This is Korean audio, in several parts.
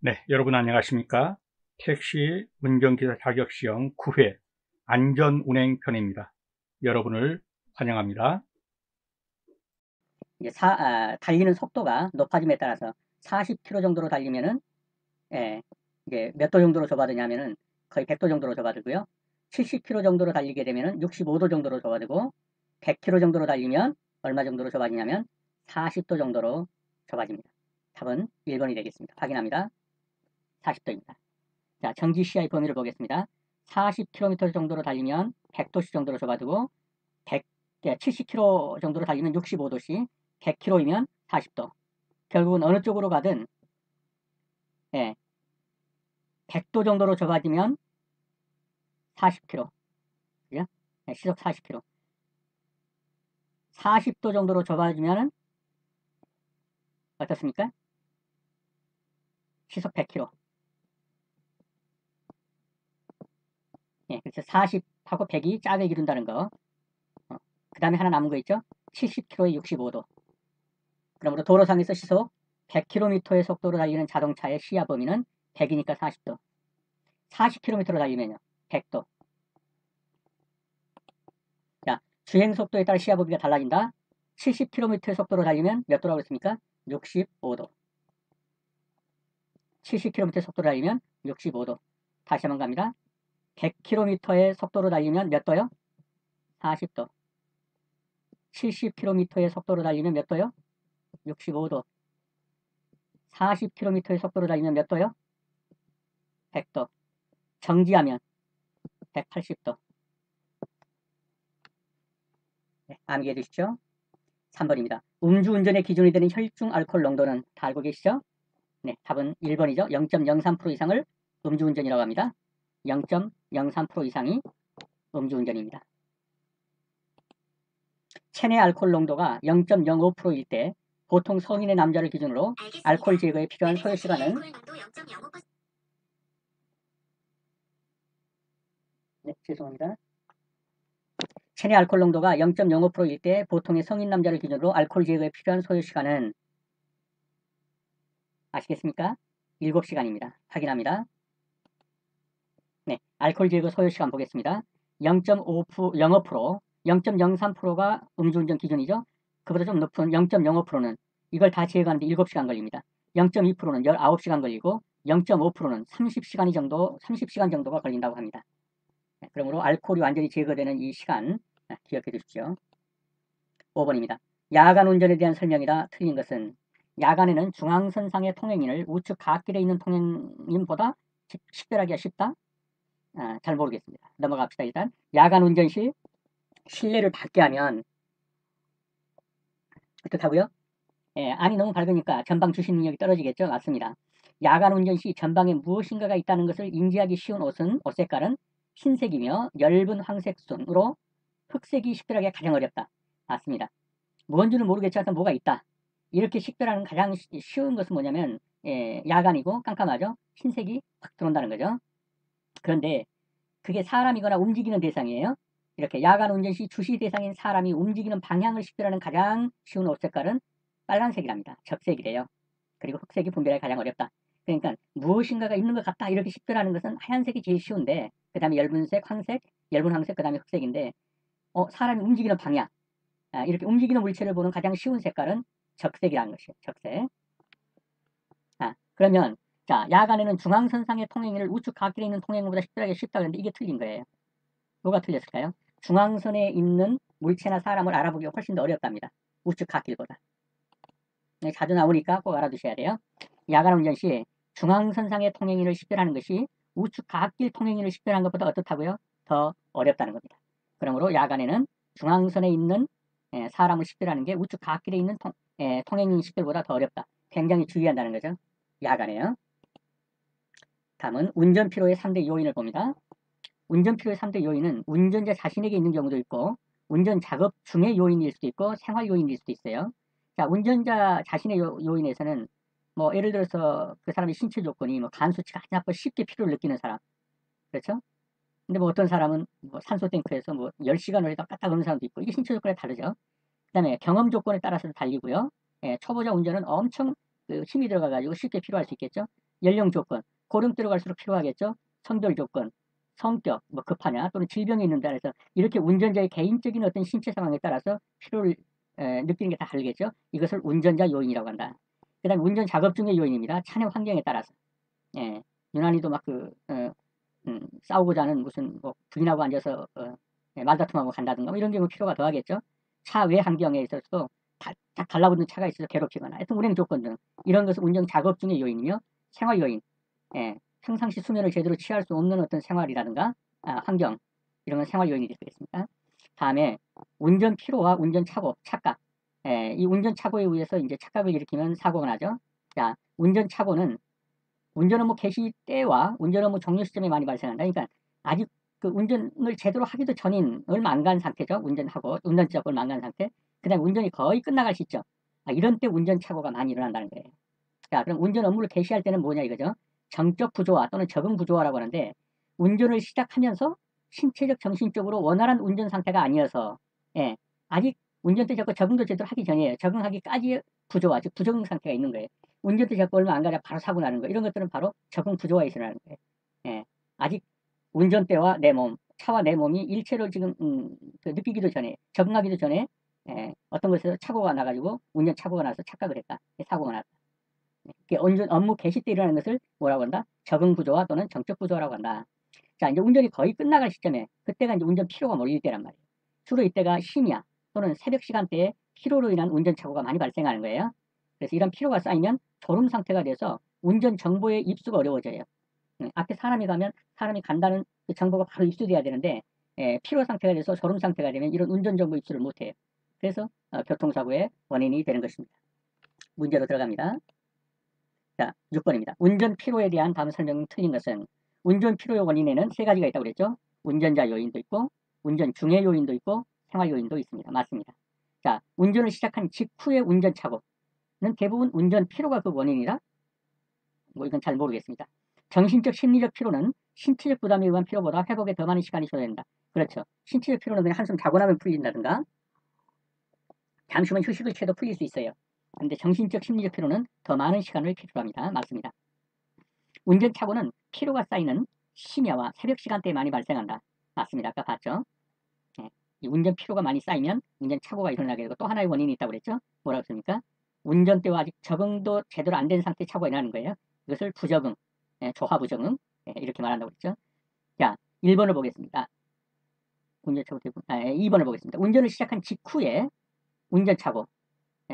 네, 여러분 안녕하십니까? 택시 운전기사 자격시험 9회 안전운행편입니다. 여러분을 환영합니다. 이제 달리는 속도가 높아짐에 따라서 40km 정도로 달리면은, 이제 몇 도 정도로 좁아드냐면은 거의 100도 정도로 좁아들고요. 70km 정도로 달리게 되면은 65도 정도로 좁아들고, 100km 정도로 달리면 얼마 정도로 좁아지냐면 40도 정도로 좁아집니다. 답은 1번이 되겠습니다. 확인합니다. 40도입니다. 자, 정지 시야의 범위를 보겠습니다. 40km 정도로 달리면 100도씨 정도로 좁아지고, 70km 정도로 달리면 65도씨, 100km이면 40도. 결국은 어느 쪽으로 가든 100도 정도로 좁아지면 40km. 그죠? 시속 40km. 40도 정도로 좁아지면 어떻습니까? 시속 100km. 그래서 40하고 100이 짝을 이룬다는 거. 그 다음에 하나 남은 거 있죠? 70km에 65도. 그러므로 도로상에서 시속 100km의 속도로 달리는 자동차의 시야 범위는 100이니까 40도. 40km로 달리면요, 100도. 자, 주행 속도에 따라 시야 범위가 달라진다. 70km의 속도로 달리면 몇 도라고 했습니까? 65도. 70km 속도로 달리면 65도. 다시 한번 갑니다. 100km의 속도로 달리면 몇 도요? 40도. 70km의 속도로 달리면 몇 도요? 65도. 40km의 속도로 달리면 몇 도요? 100도. 정지하면 180도. 암기해 두십시오. 3번입니다. 음주운전의 기준이 되는 혈중 알코올 농도는 다 알고 계시죠? 네, 답은 1번이죠. 0.03% 이상을 음주운전이라고 합니다. 0.03% 이상이 음주운전입니다. 체내 알코올 농도가 0.05%일 때 보통 성인의 남자를 기준으로 알코올 제거에 필요한 소요 시간은 죄송합니다. 체내 알코올 농도가 0.05%일 때 보통의 성인 남자를 기준으로 알코올 제거에 필요한 소요 시간은 아시겠습니까? 7시간입니다. 확인합니다. 네, 알코올 제거 소요 시간 보겠습니다. 0.05%, 0.03%가 음주운전 기준이죠. 그보다 좀 높은 0.05%는 이걸 다 제거하는데 7시간 걸립니다. 0.2%는 19시간 걸리고 0.5%는 30시간 정도가 걸린다고 합니다. 네, 그러므로 알코올이 완전히 제거되는 이 시간 기억해 두십시오. 5번입니다. 야간 운전에 대한 설명이다. 틀린 것은 야간에는 중앙선상의 통행인을 우측 갓길에 있는 통행인보다 식별하기가 쉽다. 잘 모르겠습니다. 넘어갑시다. 일단 야간 운전 시 실내를 밝게 하면 어떻다고요? 안이 너무 밝으니까 전방 주시 능력이 떨어지겠죠? 맞습니다. 야간 운전 시 전방에 무엇인가가 있다는 것을 인지하기 쉬운 옷 색깔은 흰색이며 엷은 황색 순으로 흑색이 식별하기가 가장 어렵다. 맞습니다. 뭔지는 모르겠지만 뭐가 있다. 이렇게 식별하는 가장 쉬운 것은 뭐냐면 야간이고 깜깜하죠? 흰색이 확 들어온다는 거죠. 그런데 그게 사람이거나 움직이는 대상이에요. 이렇게 야간 운전 시 주시 대상인 사람이 움직이는 방향을 식별하는 가장 쉬운 옷 색깔은 빨간색이랍니다. 적색이래요. 그리고 흑색이 분별하기 가장 어렵다. 그러니까 무엇인가가 있는 것 같다 이렇게 식별하는 것은 하얀색이 제일 쉬운데 그 다음에 엷은색, 황색, 엷은 황색, 그 다음에 흑색인데 사람이 움직이는 방향 이렇게 움직이는 물체를 보는 가장 쉬운 색깔은 적색이라는 것이에요. 적색. 그러면 자, 야간에는 중앙선상의 통행인을 우측 갓길에 있는 통행인보다 식별하기 쉽다 그랬는데 이게 틀린 거예요. 뭐가 틀렸을까요? 중앙선에 있는 물체나 사람을 알아보기가 훨씬 더 어렵답니다. 우측 갓길보다. 자주 나오니까 꼭 알아두셔야 돼요. 야간 운전 시 중앙선상의 통행인을 식별하는 것이 우측 갓길 통행인을 식별하는 것보다 어떻다고요? 더 어렵다는 겁니다. 그러므로 야간에는 중앙선에 있는 사람을 식별하는 게 우측 갓길에 있는 통행인 식별보다 더 어렵다. 굉장히 주의한다는 거죠. 야간에요. 다음은 운전피로의 3대 요인을 봅니다. 운전피로의 3대 요인은 운전자 자신에게 있는 경우도 있고 운전 작업 중의 요인일 수도 있고 생활 요인일 수도 있어요. 자, 운전자 자신의 요인에서는 뭐 예를 들어서 그 사람의 신체 조건이 뭐 간 수치가 아주 나빠 쉽게 피로를 느끼는 사람. 그렇죠? 근데 뭐 어떤 사람은 뭐 산소 탱크에서 뭐 10시간을 해도 까딱 오는 사람도 있고 이게 신체 조건에 다르죠. 그다음에 경험 조건에 따라서도 달리고요. 초보자 운전은 엄청 힘이 들어가 가지고 쉽게 피로할 수 있겠죠. 연령 조건, 고령대로 갈수록 필요하겠죠. 성별 조건, 성격, 뭐 급하냐 또는 질병이 있는다 해서 이렇게 운전자의 개인적인 어떤 신체 상황에 따라서 필요를 느끼는 게 다 다르겠죠. 이것을 운전자 요인이라고 한다. 그 다음에 운전 작업 중의 요인입니다. 차량 환경에 따라서. 예, 유난히도 막 싸우고자 하는 무슨 뭐 부인하고 앉아서 말다툼하고 간다든가 뭐 이런 경우 필요가 더하겠죠. 차 외 환경에 있어서도 다 달라붙는 차가 있어서 괴롭히거나 하여튼 운행 조건 등 이런 것은 운전 작업 중의 요인이며 생활 요인, 평상시 수면을 제대로 취할 수 없는 어떤 생활이라든가 환경 이런 건 생활 요인이 되겠습니다. 다음에 운전 피로와 운전 착오, 착각. 이 운전 착오에 의해서 이제 착각을 일으키면 사고가 나죠. 자, 운전 착오는 운전 업무 개시 때와 운전 업무 종료 시점에 많이 발생한다. 그러니까 아직 그 운전을 제대로 하기도 전인 얼마 안 간 상태죠. 운전하고 운전 지적 얼마 안 간 상태. 그다음에 운전이 거의 끝나갈 시점. 이런 때 운전 착오가 많이 일어난다는 거예요. 자, 그럼 운전 업무를 개시할 때는 뭐냐 이거죠. 정적 부조화 또는 적응 부조화라고 하는데 운전을 시작하면서 신체적 정신적으로 원활한 운전 상태가 아니어서 아직 운전대 잡고 적응도 제대로 하기 전이에요. 적응하기까지의 부조화, 즉 부적응 상태가 있는 거예요. 운전대 잡고 얼마 안 가자 바로 사고 나는 거 이런 것들은 바로 적응 부조화에 일어나는 거예요. 아직 운전대와 내 몸, 차와 내 몸이 일체로 지금 느끼기도 전에 적응하기도 전에 어떤 것에서 착오가 나가지고 운전 착오가 나서 착각을 했다. 사고가 났다. 운전 업무 개시 때 일어나는 것을 뭐라고 한다? 적응 부조화 또는 정적 부조화라고 한다. 자, 이제 운전이 거의 끝나갈 시점에 그때가 이제 운전 피로가 몰릴 때란 말이에요. 주로 이때가 심야 또는 새벽 시간대에 피로로 인한 운전 착오가 많이 발생하는 거예요. 그래서 이런 피로가 쌓이면 졸음 상태가 돼서 운전 정보의 입수가 어려워져요. 앞에 사람이 가면 사람이 간다는 그 정보가 바로 입수돼야 되는데 피로 상태가 돼서 졸음 상태가 되면 이런 운전 정보 입수를 못해요. 그래서 교통사고의 원인이 되는 것입니다. 문제로 들어갑니다. 자, 6번입니다. 운전 피로에 대한 다음 설명이 틀린 것은 운전 피로의 원인에는 세 가지가 있다고 그랬죠. 운전자 요인도 있고 운전 중의 요인도 있고 생활 요인도 있습니다. 맞습니다. 자, 운전을 시작한 직후의 운전 착오는 대부분 운전 피로가 그 원인이라 뭐 이건 잘 모르겠습니다. 정신적 심리적 피로는 신체적 부담에 의한 피로보다 회복에 더 많은 시간이 소요된다. 그렇죠. 신체적 피로는 그냥 한숨 자고 나면 풀린다든가 잠시만 휴식을 취해도 풀릴 수 있어요. 근데 정신적 심리적 피로는 더 많은 시간을 필요합니다. 맞습니다. 운전 착오는 피로가 쌓이는 심야와 새벽 시간대에 많이 발생한다. 맞습니다. 아까 봤죠? 이 운전 피로가 많이 쌓이면 운전 착오가 일어나게 되고 또 하나의 원인이 있다고 그랬죠? 뭐라고 했습니까? 운전대와 아직 적응도 제대로 안 된 상태에 착오가 일어나는 거예요. 이것을 부적응, 조화 부적응 이렇게 말한다고 그랬죠? 자, 1번을 보겠습니다. 운전 착오 대부분, 2번을 보겠습니다. 운전을 시작한 직후에 운전 착오.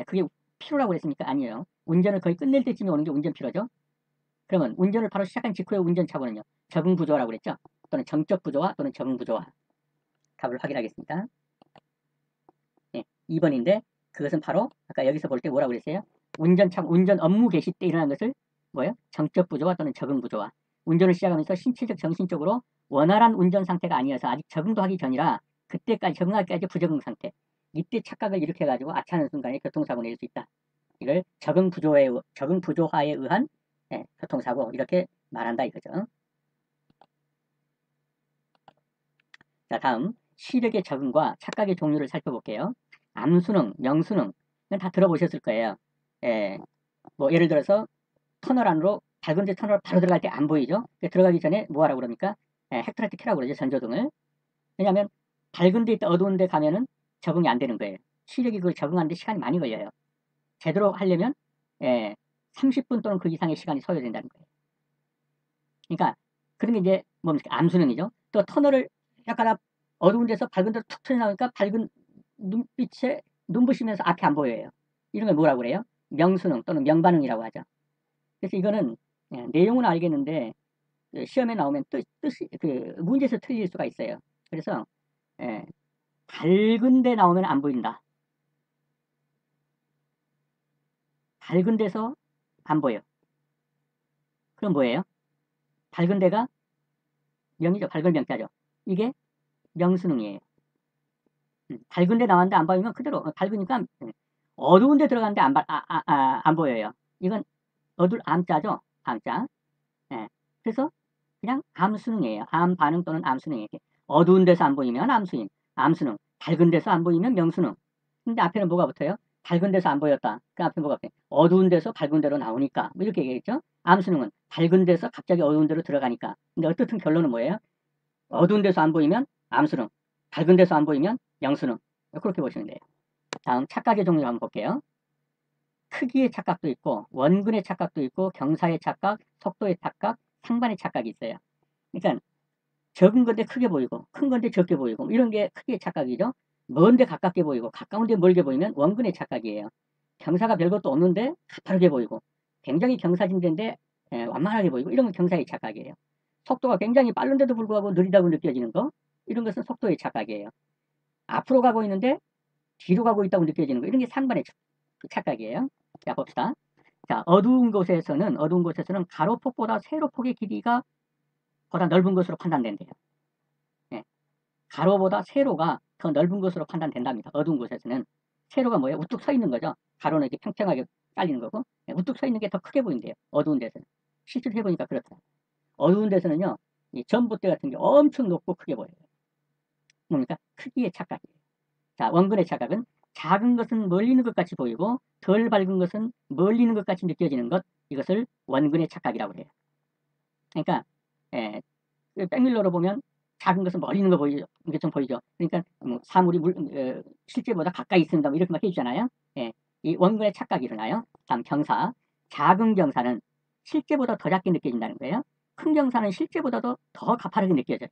그게 피로라고 그랬습니까? 아니에요. 운전을 거의 끝낼 때쯤에 오는 게 운전 피로죠. 그러면 운전을 바로 시작한 직후의 운전 착오는요. 적응 부조화라고 그랬죠. 또는 정적 부조화 또는 적응 부조화. 답을 확인하겠습니다. 2번인데 그것은 바로 아까 여기서 볼 때 뭐라고 그랬어요? 운전 업무 개시 때 일어난 것을 뭐예요? 정적 부조화 또는 적응 부조화. 운전을 시작하면서 신체적 정신적으로 원활한 운전 상태가 아니어서 아직 적응도 하기 전이라 그때까지 적응하기까지 부적응 상태. 이때 착각을 일으켜가지고 아차하는 순간에 교통사고 낼 수 있다. 이걸 적응 부조화에 의한 교통사고 이렇게 말한다 이거죠. 자, 다음 시력의 적응과 착각의 종류를 살펴볼게요. 암수능, 명수능은 다 들어보셨을 거예요. 뭐 예를 들어서 터널 안으로 밝은 데 터널 바로 들어갈 때 안 보이죠? 들어가기 전에 뭐 하라고 그럽니까? 헤드라이트 켜라고 그러죠. 전조등을. 왜냐하면 밝은 데 있다 어두운 데 가면은 적응이 안 되는 거예요. 시력이 그걸 적응하는데 시간이 많이 걸려요. 제대로 하려면 30분 또는 그 이상의 시간이 소요된다는 거예요. 그러니까 그런 게 이제 뭡니까? 암수능이죠. 또 터널을 약간 어두운 데서 밝은 데로 툭 튀어나오니까 밝은 눈빛에 눈부시면서 앞이 안 보여요. 이런 걸 뭐라고 그래요? 명수능 또는 명반응이라고 하죠. 그래서 이거는 내용은 알겠는데 시험에 나오면 뜻이 문제에서 틀릴 수가 있어요. 그래서 밝은 데 나오면 안 보인다. 밝은 데서 안 보여. 그럼 뭐예요? 밝은 데가 명이죠. 밝은 명자죠. 이게 명수능이에요. 밝은 데 나왔는데 안 보이면 그대로 밝으니까 어두운 데 들어갔는데 안 보여요. 이건 암자죠. 암자. 그래서 그냥 암수능이에요. 암반응 또는 암수능이에요. 어두운 데서 안 보이면 암수능, 밝은 데서 안 보이면 명수능. 근데 앞에는 뭐가 붙어요? 밝은 데서 안 보였다. 그 앞에 뭐가 붙어요? 어두운 데서 밝은 데로 나오니까. 뭐 이렇게 얘기했죠. 암수능은 밝은 데서 갑자기 어두운 데로 들어가니까. 근데 어떻든 결론은 뭐예요? 어두운 데서 안 보이면 암수능, 밝은 데서 안 보이면 양수능. 그렇게 보시면 돼요. 다음 착각의 종류를 한번 볼게요. 크기의 착각도 있고 원근의 착각도 있고 경사의 착각, 속도의 착각, 상반의 착각이 있어요. 그러니까 적은 건데 크게 보이고 큰 건데 적게 보이고 이런 게 크기의 착각이죠. 먼데 가깝게 보이고 가까운데 멀게 보이면 원근의 착각이에요. 경사가 별것도 없는데 가파르게 보이고 굉장히 경사진 데인데 완만하게 보이고 이런 건 경사의 착각이에요. 속도가 굉장히 빠른데도 불구하고 느리다고 느껴지는 거 이런 것은 속도의 착각이에요. 앞으로 가고 있는데 뒤로 가고 있다고 느껴지는 거 이런 게 상반의 착각이에요. 자 봅시다. 자 어두운 곳에서는 가로폭보다 세로폭의 길이가 보다 넓은 것으로 판단된대요. 예. 가로보다 세로가 더 넓은 것으로 판단된답니다. 어두운 곳에서는. 세로가 뭐예요? 우뚝 서 있는 거죠. 가로는 이렇게 평평하게 깔리는 거고 우뚝 서 있는 게 더 크게 보인대요. 어두운 데서는. 실제로 해보니까 그렇다. 어두운 데서는요. 이 전봇대 같은 게 엄청 높고 크게 보여요. 뭡니까? 크기의 착각이에요. 자 원근의 착각은 작은 것은 멀리 있는 것 같이 보이고 덜 밝은 것은 멀리 있는 것 같이 느껴지는 것 이것을 원근의 착각이라고 해요. 그러니까 백밀러로 보면 작은 것은 멀리 있는 거 보이죠. 이게 좀 보이죠. 그러니까 뭐 사물이 실제보다 가까이 있습니다. 뭐 이렇게 막 해주잖아요. 예, 이 원근의 착각이 일어나요. 다음 경사. 작은 경사는 실제보다 더 작게 느껴진다는 거예요. 큰 경사는 실제보다도 더 가파르게 느껴져요.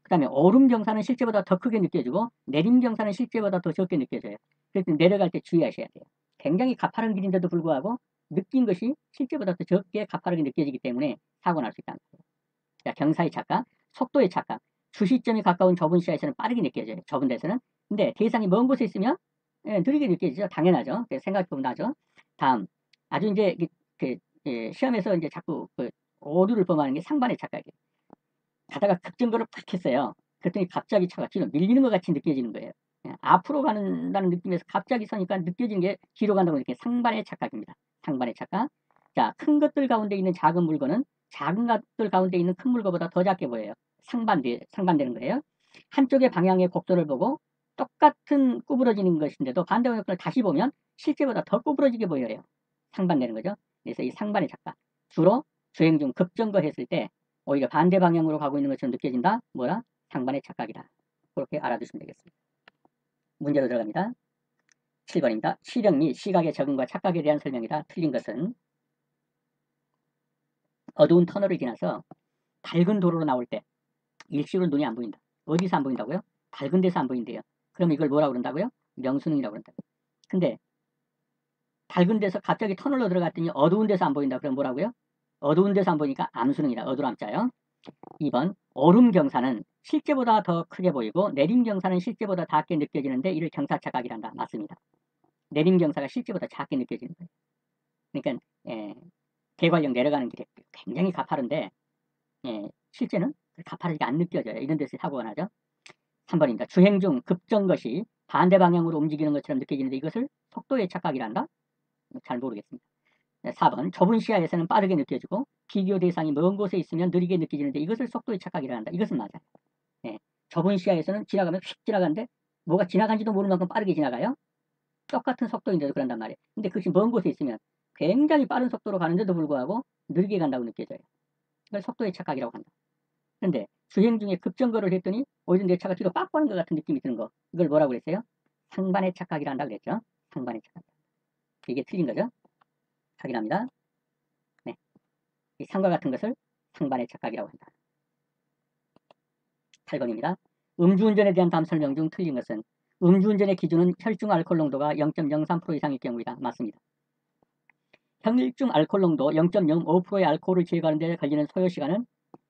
그 다음에 오름 경사는 실제보다 더 크게 느껴지고 내림 경사는 실제보다 더 적게 느껴져요. 그래서 내려갈 때 주의하셔야 돼요. 굉장히 가파른 길인데도 불구하고 느낀 것이 실제보다 더 적게 가파르게 느껴지기 때문에 사고 날 수 있다는 거예요. 자, 경사의 착각, 속도의 착각. 주시점이 가까운 좁은 시야에서는 빠르게 느껴져요. 좁은 데서는. 근데 대상이 먼 곳에 있으면 느리게 느껴지죠. 당연하죠. 생각해보면 나죠. 다음, 아주 이제 시험에서 이제 자꾸 오류를 범하는 게 상반의 착각이에요. 가다가 급정거를 팍 했어요. 그랬더니 갑자기 차가 뒤로 밀리는 것 같이 느껴지는 거예요. 앞으로 간다는 느낌에서 갑자기 서니까 느껴지는 게 뒤로 간다고 이렇게 상반의 착각입니다. 상반의 착각. 자, 큰 것들 가운데 있는 작은 물건은 작은 것들 가운데 있는 큰 물건보다 더 작게 보여요. 상반되는 거예요. 한쪽의 방향의 곡선을 보고 똑같은 구부러지는 것인데도 반대 방향을 다시 보면 실제보다 더 구부러지게 보여요. 상반되는 거죠. 그래서 이 상반의 착각. 주로 주행 중 급정거 했을 때 오히려 반대 방향으로 가고 있는 것처럼 느껴진다. 뭐라? 상반의 착각이다. 그렇게 알아두시면 되겠습니다. 문제로 들어갑니다. 7번입니다. 시력 및 시각의 적응과 착각에 대한 설명이다. 틀린 것은 어두운 터널을 지나서 밝은 도로로 나올 때 일시로 눈이 안 보인다. 어디서 안 보인다고요? 밝은 데서 안 보인대요. 그럼 이걸 뭐라고 그런다고요? 명수능이라고 그런다고요. 근데 밝은 데서 갑자기 터널로 들어갔더니 어두운 데서 안 보인다. 그럼 뭐라고요? 어두운 데서 안 보니까 암수능이다. 어두람자요. 2번 오름 경사는 실제보다 더 크게 보이고 내림 경사는 실제보다 작게 느껴지는데 이를 경사착각이란다. 맞습니다. 내림 경사가 실제보다 작게 느껴지는 거예요. 그러니까 대관령 내려가는 길에 굉장히 가파른데 실제는 가파르게 안 느껴져요. 이런 데서 사고가 나죠. 3번입니다. 주행 중 급정 것이 반대 방향으로 움직이는 것처럼 느껴지는데 이것을 속도의 착각이란다. 잘 모르겠습니다. 4번 좁은 시야에서는 빠르게 느껴지고 비교 대상이 먼 곳에 있으면 느리게 느껴지는데 이것을 속도의 착각이라 한다. 이것은 맞아요. 좁은 시야에서는 지나가면 휙 지나가는데 뭐가 지나간지도 모를 만큼 빠르게 지나가요. 똑같은 속도인데도 그런단 말이에요. 근데 그것이 먼 곳에 있으면 굉장히 빠른 속도로 가는데도 불구하고 느리게 간다고 느껴져요. 이걸 속도의 착각이라고 한다. 그런데 주행 중에 급정거를 했더니 오히려 내 차가 뒤로 빡 가는 것 같은 느낌이 드는 거. 이걸 뭐라고 그랬어요? 상반의 착각이라 한다고 그랬죠. 상반의 착각. 이게 틀린 거죠. 확인합니다. 네. 이 상과 같은 것을 상반의 착각이라고 한다. 8번입니다. 음주운전에 대한 다음 설명 중 틀린 것은 음주운전의 기준은 혈중 알코올 농도가 0.03% 이상일 경우이다. 맞습니다. 혈중 알코올 농도 0.05%의 알코올을 제거하는 데 걸리는 소요 시간은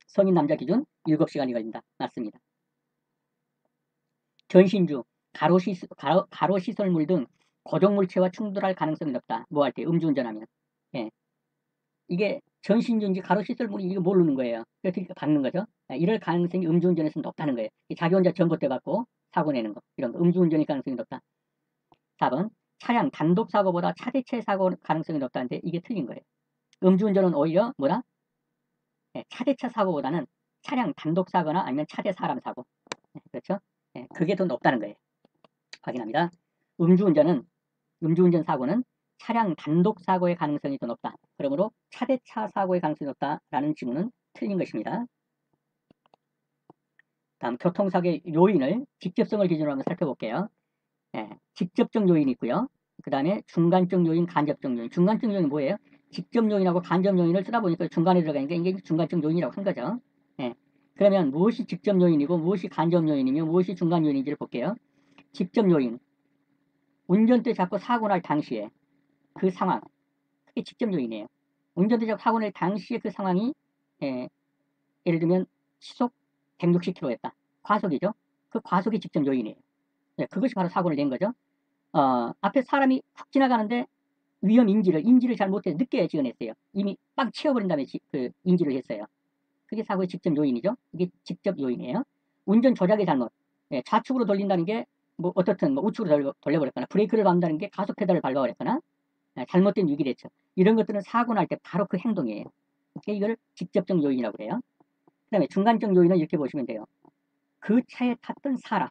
성인 남자 기준 7시간이 걸린다. 맞습니다. 전신주, 가로시설물 등 고정물체와 충돌할 가능성이 높다. 뭐 할 때 음주운전하면. 이게 전신주인지 가로시설물이 이거 모르는 거예요. 그래서 박는 거죠. 이럴 가능성이 음주운전에서 높다는 거예요. 자기 혼자 전봇대 받고 사고 내는 거. 이런 거. 음주운전일 가능성이 높다. 4번 차량 단독사고보다 차대체 사고 가능성이 높다는데 이게 틀린 거예요. 음주운전은 오히려 뭐라? 차대차 사고보다는 차량 단독사고나 아니면 차대 사람 사고. 그렇죠? 그게 더 높다는 거예요. 확인합니다. 음주운전 사고는 차량 단독 사고의 가능성이 더 높다. 그러므로 차대차 사고의 가능성이 높다라는 지문은 틀린 것입니다. 다음 교통사고의 요인을 직접성을 기준으로 한번 살펴볼게요. 직접적 요인이 있고요. 그 다음에 중간적 요인, 간접적 요인. 중간적 요인은 뭐예요? 직접 요인하고 간접 요인을 쓰다 보니까 중간에 들어가니까 이게 중간적 요인이라고 한 거죠. 그러면 무엇이 직접 요인이고 무엇이 간접 요인이며 무엇이 중간 요인인지를 볼게요. 직접 요인. 운전대 잡고 사고 날 당시에 그 상황. 그게 직접 요인이에요. 운전대 잡고 사고 날 당시에 그 상황이 예를 들면 시속 160km였다. 과속이죠. 그 과속이 직접 요인이에요. 그것이 바로 사고를 낸 거죠. 앞에 사람이 훅 지나가는데 위험 인지를 잘 못해서 늦게 지어냈어요. 이미 빵 치워버린 다음에 그 인지를 했어요. 그게 사고의 직접 요인이죠. 이게 직접 요인이에요. 운전 조작의 잘못. 좌측으로 돌린다는 게 뭐 어떻든 뭐 우측으로 돌려버렸거나 브레이크를 밟는다는 게 가속 페달을 밟아버렸거나 잘못된 유기 대처. 이런 것들은 사고 날 때 바로 그 행동이에요. 이걸 직접적 요인이라고 그래요. 그 다음에 중간적 요인은 이렇게 보시면 돼요. 그 차에 탔던 사람,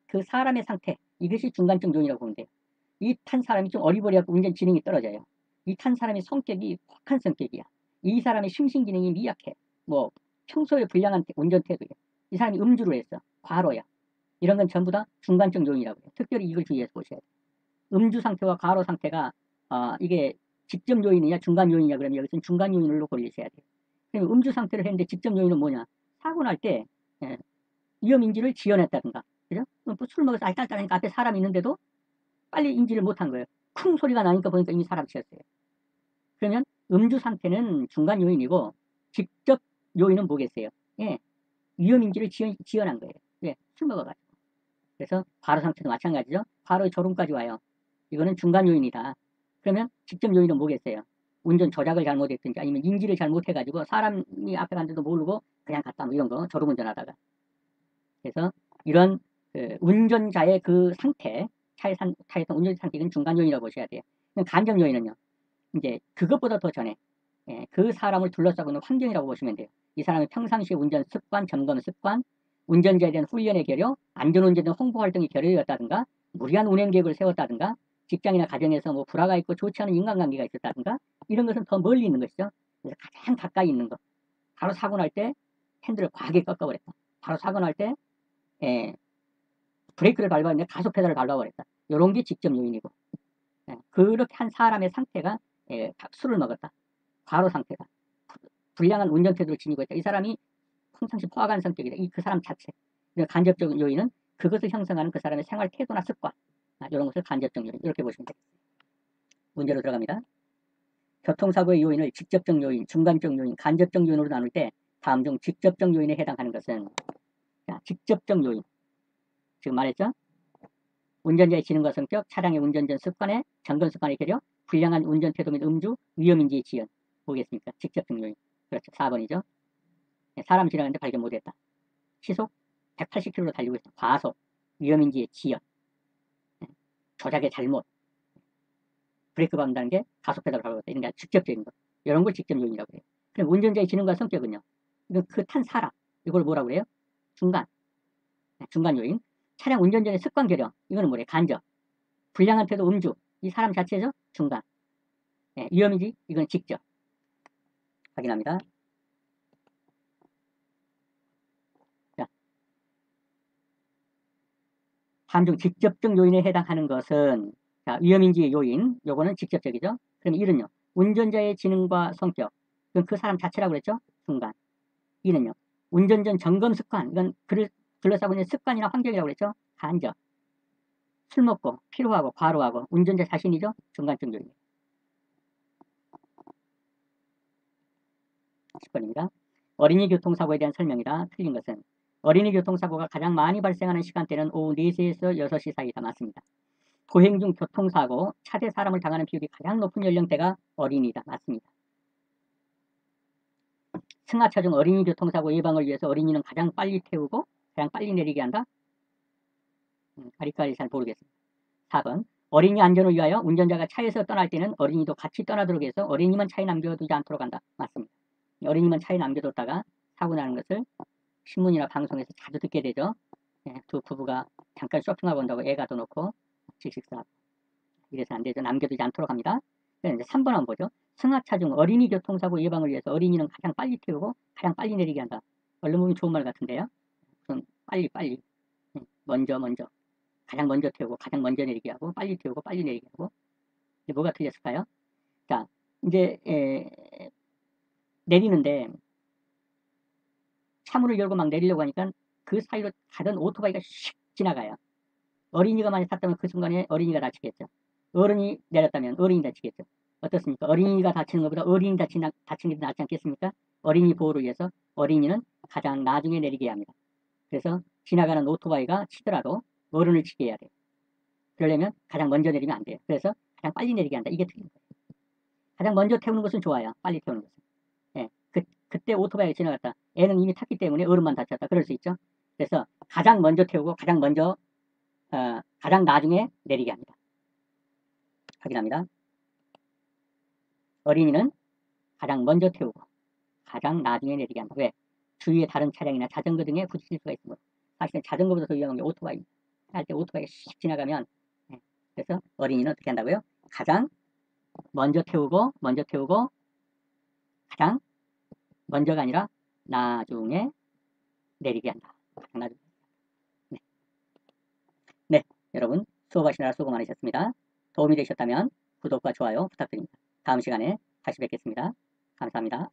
그 사람의 상태, 이것이 중간적 요인이라고 보면 돼요. 이 탄 사람이 좀 어리버리하고 운전 지능이 떨어져요. 이 탄 사람의 성격이 혹한 성격이야. 이 사람의 심신기능이 미약해. 뭐 평소에 불량한 운전 태도예요. 이 사람이 음주를 했어. 과로야. 이런 건 전부 다 중간적 요인이라고 해요. 특별히 이걸 주의해서 보셔야 돼요. 음주 상태와 과로 상태가 이게 직접 요인이냐 중간 요인이냐 그러면 여기서는 중간 요인으로 걸리셔야 돼요. 그러면 음주 상태를 했는데 직접 요인은 뭐냐? 사고 날 때 위험 인지를 지연했다든가, 그죠? 술 먹어서 알딸딸하니까 앞에 사람이 있는데도 빨리 인지를 못한 거예요. 쿵 소리가 나니까 보니까 이미 사람 치였어요. 그러면 음주 상태는 중간 요인이고 직접 요인은 뭐겠어요? 위험 인지를 지연한 거예요. 술 먹어가지고. 그래서 과로 상태도 마찬가지죠. 과로의 졸음까지 와요. 이거는 중간 요인이다. 그러면 직접 요인은 뭐겠어요? 운전 조작을 잘못했든지 아니면 인지를 잘못해가지고 사람이 앞에 갔는데도 모르고 그냥 갔다 뭐 이런 거 졸음운전하다가. 그래서 이런 운전자의 그 상태, 차에서 운전 상태는 중간 요인이라고 보셔야 돼요. 간접 요인은요. 이제 그것보다 더 전에 그 사람을 둘러싸고 있는 환경이라고 보시면 돼요. 이 사람의 평상시의 운전 습관, 점검 습관, 운전자에 대한 훈련의 결여, 안전운전에 대한 홍보 활동이 결여되었다든가, 무리한 운행 계획을 세웠다든가, 직장이나 가정에서 뭐 불화가 있고 좋지 않은 인간관계가 있었다든가, 이런 것은 더 멀리 있는 것이죠. 그래서 가장 가까이 있는 것. 바로 사고 날 때 핸들을 과하게 꺾어버렸다. 바로 사고 날 때 브레이크를 밟았는데 가속 페달을 밟아버렸다. 이런 게 직접 요인이고, 그렇게 한 사람의 상태가 술을 먹었다. 과로 상태다. 불량한 운전 태도를 지니고 있다. 이 사람이 평상시 포악한 성격이다. 그 사람 자체. 간접적 요인은 그것을 형성하는 그 사람의 생활 태도나 습관. 이런 것을 간접적 요인. 이렇게 보시면 됩니다. 문제로 들어갑니다. 교통사고의 요인을 직접적 요인, 중간적 요인, 간접적 요인으로 나눌 때 다음 중 직접적 요인에 해당하는 것은 직접적 요인. 지금 말했죠? 운전자의 지능과 성격, 차량의 운전전 습관에 점검 습관의 결여, 불량한 운전 태도 및 음주, 위험인지의 지연. 뭐겠습니까? 직접적 요인. 그렇죠. 4번이죠. 사람 지나가는데 발견 못했다. 시속 180km로 달리고 있다. 과속, 위험인지의 지연, 조작의 잘못, 브레이크 밟는다는 게 가속 페달을 밟았다. 이런 게 직접적인 것. 이런 걸 직접 요인이라고 해요. 그럼 운전자의 지능과 성격은요. 이건 그 탄 사람. 이걸 뭐라고 그래요? 중간. 중간 요인. 차량 운전전의 습관 결여. 이거는 뭐래요? 간접. 불량한 태도 음주. 이 사람 자체죠? 중간. 위험인지? 이건 직접. 확인합니다. 자, 다음 중 직접적 요인에 해당하는 것은 위험인지의 요인. 요거는 직접적이죠. 그럼 1은요. 운전자의 지능과 성격. 이건 그 사람 자체라고 그랬죠? 중간. 2는요. 운전전 점검 습관. 이건 그를 둘러싸고 있는 습관이나 환경이라고 그랬죠? 간접. 술 먹고 피로하고 과로하고 운전자 자신이죠? 중간적 요인. 10번입니다. 어린이 교통사고에 대한 설명이다. 틀린 것은 어린이 교통사고가 가장 많이 발생하는 시간대는 오후 4시에서 6시 사이다. 맞습니다. 도행 중 교통사고, 차대 사람을 당하는 비율이 가장 높은 연령대가 어린이다. 맞습니다. 승하차 중 어린이 교통사고 예방을 위해서 어린이는 가장 빨리 태우고 가장 빨리 내리게 한다. 아직까지 잘 모르겠습니다. 4번. 어린이 안전을 위하여 운전자가 차에서 떠날 때는 어린이도 같이 떠나도록 해서 어린이만 차에 남겨두지 않도록 한다. 맞습니다. 어린이만 차에 남겨뒀다가 사고 나는 것을 신문이나 방송에서 자주 듣게 되죠. 두 부부가 잠깐 쇼핑하고 온다고 애 가둬놓고 질식사하고 이래서 안 되죠. 남겨두지 않도록 합니다. 그래서 이제 3번 한번 보죠. 승하차 중 어린이 교통사고 예방을 위해서 어린이는 가장 빨리 태우고 가장 빨리 내리게 한다. 얼른 보면 좋은 말 같은데요. 우선 빨리 먼저 가장 먼저 태우고 가장 먼저 내리게 하고 빨리 태우고 빨리 내리게 하고. 이제 뭐가 틀렸을까요? 자, 이제 내리는데 차문을 열고 막 내리려고 하니까 그 사이로 가던 오토바이가 슉 지나가요. 어린이가 많이 탔다면 그 순간에 어린이가 다치겠죠. 어른이 내렸다면 어린이 다치겠죠. 어떻습니까? 어린이가 다치는 것보다 어린이 다치는 게 낫지 않겠습니까? 어린이 보호를 위해서 어린이는 가장 나중에 내리게 합니다. 그래서 지나가는 오토바이가 치더라도 어른을 치게 해야 돼요. 그러려면 가장 먼저 내리면 안 돼요. 그래서 가장 빨리 내리게 한다. 이게 틀린 거예요. 가장 먼저 태우는 것은 좋아요. 빨리 태우는 것은. 예, 그때 오토바이가 지나갔다. 애는 이미 탔기 때문에 어른만 다쳤다. 그럴 수 있죠. 그래서 가장 먼저 태우고 가장 나중에 내리게 합니다. 확인합니다. 어린이는 가장 먼저 태우고 가장 나중에 내리게 한다. 왜? 주위에 다른 차량이나 자전거 등에 부딪힐 수가 있습니다. 사실은 자전거보다 더 위험한 게 오토바이. 할 때 오토바이가 씩 지나가면 그래서 어린이는 어떻게 한다고요? 가장 먼저 태우고 가장 먼저가 아니라 나중에 내리게 한다. 가장 나중에. 네. 네, 여러분 수업하시느라 수고 많으셨습니다. 도움이 되셨다면 구독과 좋아요 부탁드립니다. 다음 시간에 다시 뵙겠습니다. 감사합니다.